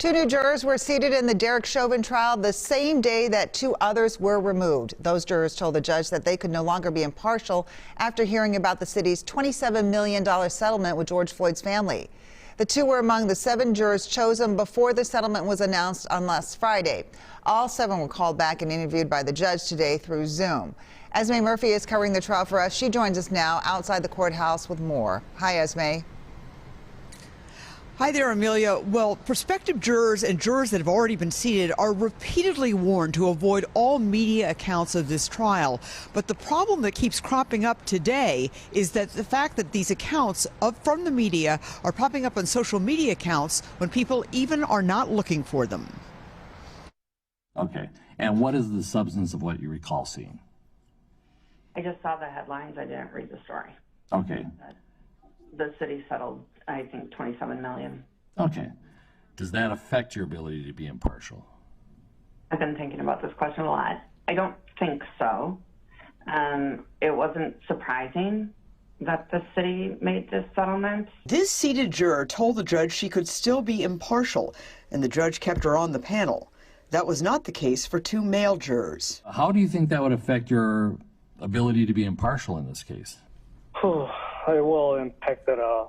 Two new jurors were seated in the Derek Chauvin trial the same day that two others were removed. Those jurors told the judge that they could no longer be impartial after hearing about the city's $27 million settlement with George Floyd's family. The two were among the 7 jurors chosen before the settlement was announced on last Friday. All 7 were called back and interviewed by the judge today through Zoom. Esme Murphy is covering the trial for us. She joins us now outside the courthouse with more. Hi, Esme. Hi there, Amelia. Well, prospective jurors and jurors that have already been seated are repeatedly warned to avoid all media accounts of this trial. But the problem that keeps cropping up today is that the fact that these accounts from the media are popping up on social media accounts when people even are not looking for them. Okay. And what is the substance of what you recall seeing? I just saw the headlines. I didn't read the story. Okay. The city settled, I think, $27 million. Okay. Does that affect your ability to be impartial? I've been thinking about this question a lot. I don't think so. It wasn't surprising that the city made this settlement. This seated juror told the judge she could still be impartial, and the judge kept her on the panel. That was not the case for 2 male jurors. How do you think that would affect your ability to be impartial in this case? It will impact it a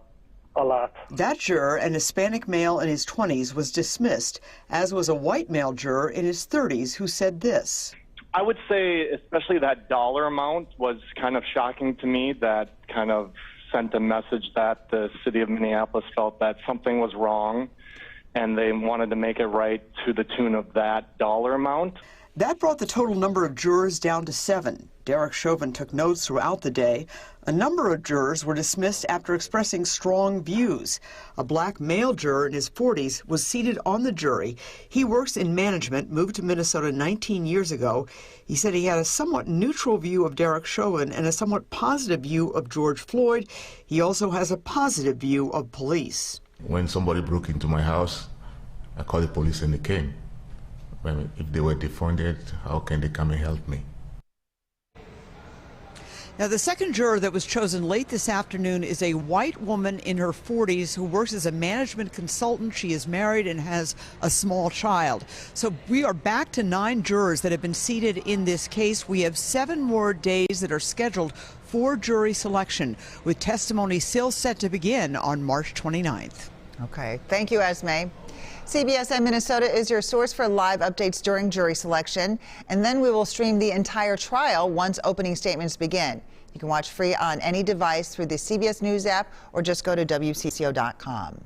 lot. That juror, an Hispanic male in his 20s, was dismissed, as was a white male juror in his 30s who said this. I would say especially that dollar amount was kind of shocking to me. That kind of sent a message that the city of Minneapolis felt that something was wrong and they wanted to make it right to the tune of that dollar amount. That brought the total number of jurors down to 7. Derek Chauvin took notes throughout the day. A number of jurors were dismissed after expressing strong views. A black male juror in his 40s was seated on the jury. He works in management, moved to Minnesota 19 years ago. He said he had a somewhat neutral view of Derek Chauvin and a somewhat positive view of George Floyd. He also has a positive view of police. When somebody broke into my house, I called the police and they came. If they were defunded, how can they come and help me? Now, the second juror that was chosen late this afternoon is a white woman in her 40s who works as a management consultant. She is married and has a small child. So we are back to 9 jurors that have been seated in this case. We have 7 more days that are scheduled for jury selection, with testimony still set to begin on March 29th. Okay. Thank you, Esme. CBS and Minnesota is your source for live updates during jury selection, and then we will stream the entire trial once opening statements begin. You can watch free on any device through the CBS News app or just go to WCCO.com.